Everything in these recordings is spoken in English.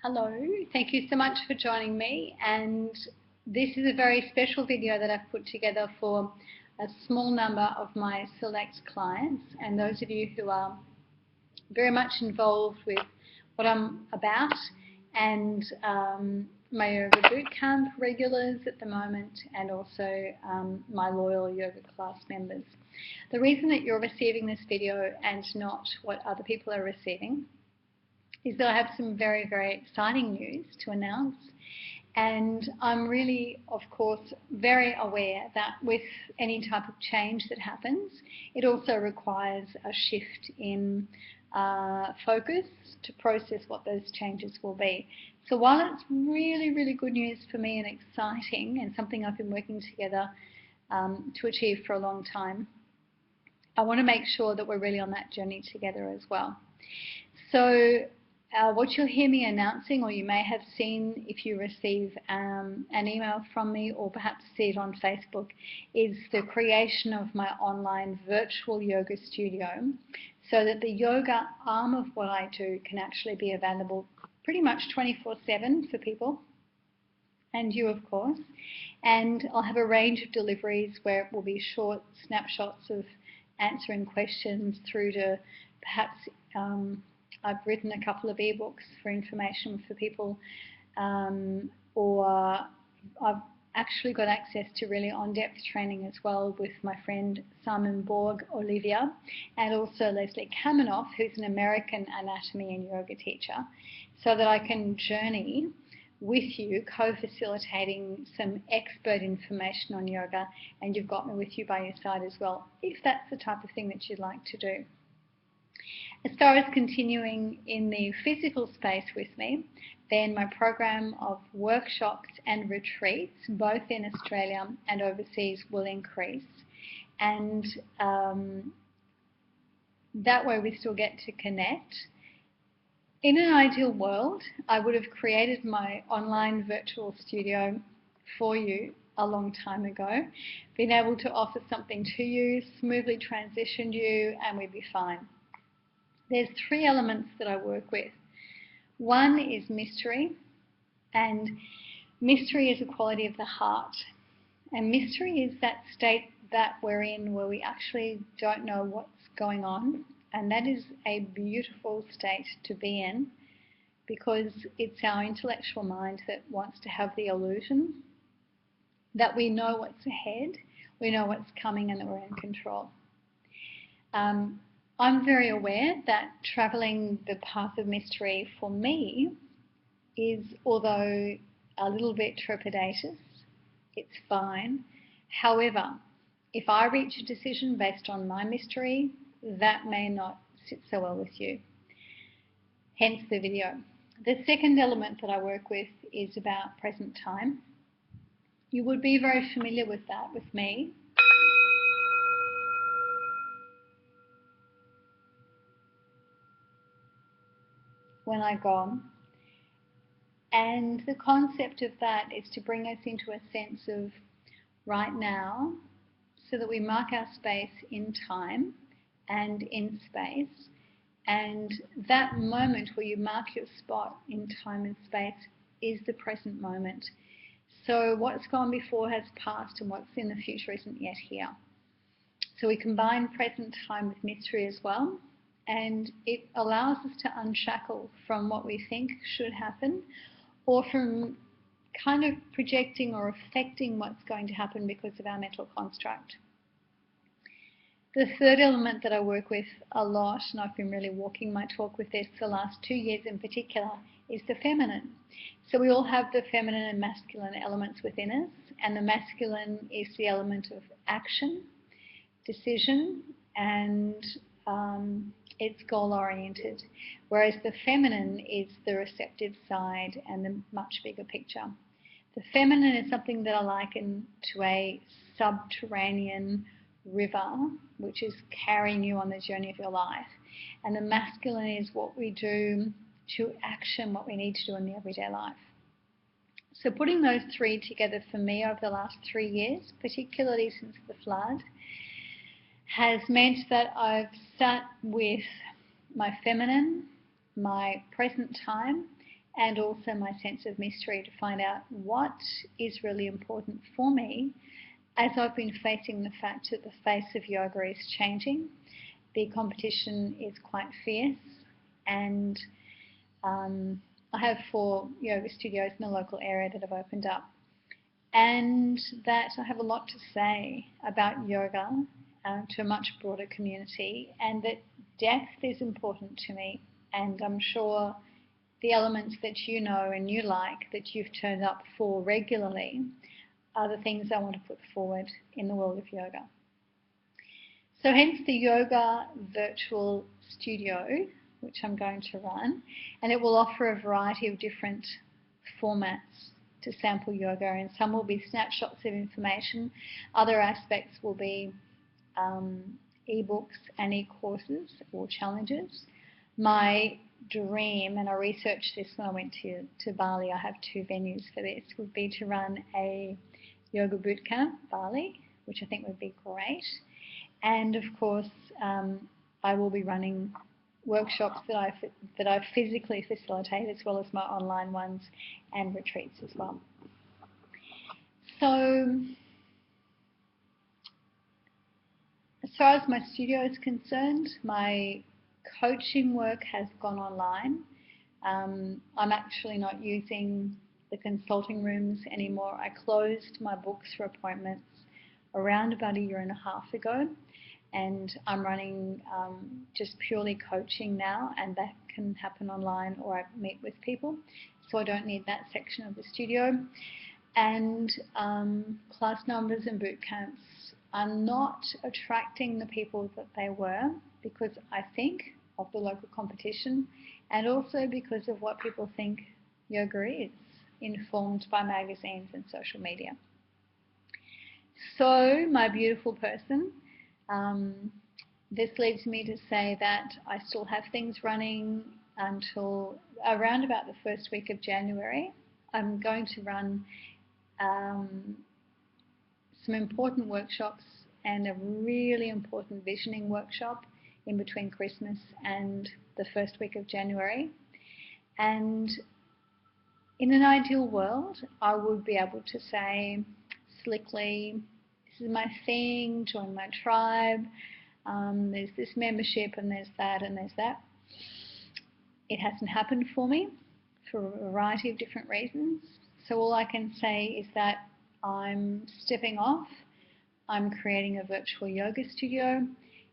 Hello, thank you so much for joining me, and this is a very special video that I've put together for a small number of my select clients and those of you who are very much involved with what I'm about and my yoga bootcamp regulars at the moment, and also my loyal yoga class members. The reason that you're receiving this video and not what other people are receiving is that I have some very, very exciting news to announce, and I'm really, of course, very aware that with any type of change that happens, it also requires a shift in focus to process what those changes will be. So while it's really, really good news for me and exciting and something I've been working together to achieve for a long time, I want to make sure that we're really on that journey together as well. So what you'll hear me announcing, or you may have seen if you receive an email from me or perhaps see it on Facebook, is the creation of my online virtual yoga studio, so that the yoga arm of what I do can actually be available pretty much 24/7 for people, and you of course. And I'll have a range of deliveries where it will be short snapshots of answering questions through to perhaps I've written a couple of ebooks for information for people, or I've actually got access to really on-depth training as well with my friend Simon Borg Olivia, and also Leslie Kaminoff, who's an American anatomy and yoga teacher, so that I can journey with you, co-facilitating some expert information on yoga, and you've got me with you by your side as well, if that's the type of thing that you'd like to do. As far as continuing in the physical space with me, then my program of workshops and retreats, both in Australia and overseas, will increase. And that way we still get to connect. In an ideal world, I would have created my online virtual studio for you a long time ago, been able to offer something to you, smoothly transitioned you, and we'd be fine. There's three elements that I work with. One is mystery, and mystery is a quality of the heart. And mystery is that state that we're in where we actually don't know what's going on, and that is a beautiful state to be in, because it's our intellectual mind that wants to have the illusion that we know what's ahead, we know what's coming, and that we're in control. I'm very aware that travelling the path of mystery for me is, although a little bit trepidatious, it's fine. However, if I reach a decision based on my mystery, that may not sit so well with you. Hence the video. The second element that I work with is about present time. You would be very familiar with that with me. When I go. And the concept of that is to bring us into a sense of right now, so that we mark our space in time and in space. And that moment where you mark your spot in time and space is the present moment. So what's gone before has passed, and what's in the future isn't yet here. So we combine present time with mystery as well. And it allows us to unshackle from what we think should happen, or from kind of projecting or affecting what's going to happen because of our mental construct. The third element that I work with a lot, and I've been really walking my talk with this the last 2 years in particular, is the feminine. So we all have the feminine and masculine elements within us, and the masculine is the element of action, decision, and it's goal-oriented, whereas the feminine is the receptive side and the much bigger picture. The feminine is something that I liken to a subterranean river, which is carrying you on the journey of your life, and the masculine is what we do to action what we need to do in the everyday life. So putting those three together for me over the last 3 years, particularly since the flood, has meant that I've sat with my feminine, my present time, and also my sense of mystery to find out what is really important for me, as I've been facing the fact that the face of yoga is changing. The competition is quite fierce, and I have 4 yoga studios in the local area that have opened up, and that I have a lot to say about yoga to a much broader community, and that depth is important to me, and I'm sure the elements that you know and you like, that you've turned up for regularly, are the things I want to put forward in the world of yoga. So hence the yoga virtual studio, which I'm going to run, and it will offer a variety of different formats to sample yoga, and some will be snapshots of information, other aspects will be e-books and e-courses or challenges. My dream, and I researched this when I went to Bali, I have 2 venues for this, would be to run a yoga boot camp, Bali, which I think would be great. And of course, I will be running workshops that I physically facilitate, as well as my online ones and retreats as well. So, as far as my studio is concerned, my coaching work has gone online. I'm actually not using the consulting rooms anymore. I closed my books for appointments around about 1.5 years ago, and I'm running just purely coaching now, and that can happen online, or I meet with people, so I don't need that section of the studio. And class numbers and boot camps are not attracting the people that they were, because I think of the local competition, and also because of what people think yoga is, informed by magazines and social media. So, my beautiful person, this leads me to say that I still have things running until around about the first week of January. I'm going to run some important workshops and a really important visioning workshop in between Christmas and the first week of January. And in an ideal world, I would be able to say slickly, this is my thing, join my tribe, there's this membership and there's that and there's that. It hasn't happened for me for a variety of different reasons. So all I can say is that I'm stepping off. I'm creating a virtual yoga studio.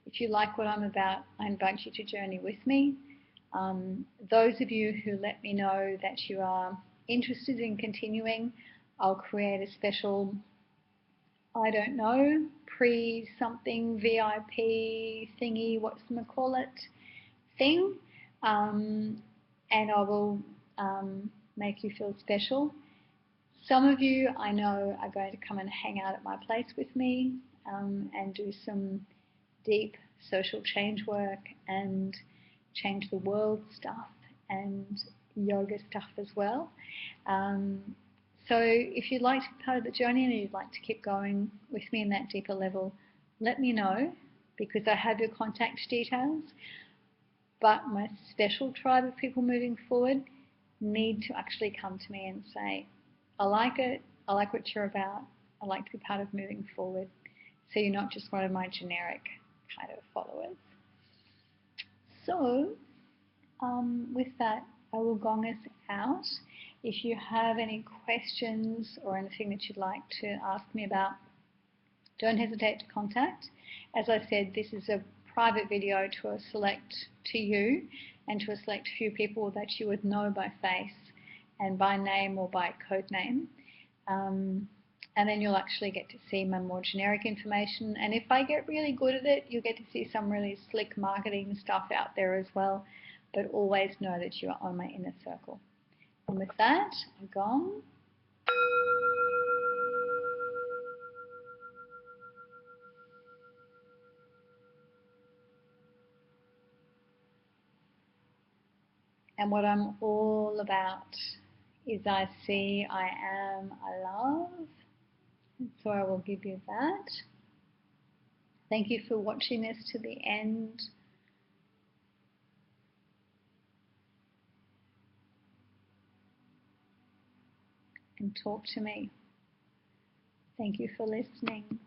If you like what I'm about, I invite you to journey with me. Those of you who let me know that you are interested in continuing, I'll create a special, I don't know, pre-something VIP thingy, whatchamacallit thing, and I will make you feel special. Some of you I know are going to come and hang out at my place with me and do some deep social change work and change the world stuff and yoga stuff as well. So if you'd like to be part of the journey and you'd like to keep going with me in that deeper level, let me know, because I have your contact details. But my special tribe of people moving forward need to actually come to me and say, I like it, I like what you're about, I'd like to be part of moving forward. So you're not just one of my generic kind of followers. So with that, I will gong us out. If you have any questions or anything that you'd like to ask me about, don't hesitate to contact. As I said, this is a private video to you and to a select few people that you would know by face and by name or by code name. And then you'll actually get to see my more generic information. And if I get really good at it, you'll get to see some really slick marketing stuff out there as well. But always know that you are on my inner circle. And with that, I'm gone. And what I'm all about is I see, I am, I love. And so I will give you that. Thank you for watching this to the end. and talk to me. Thank you for listening.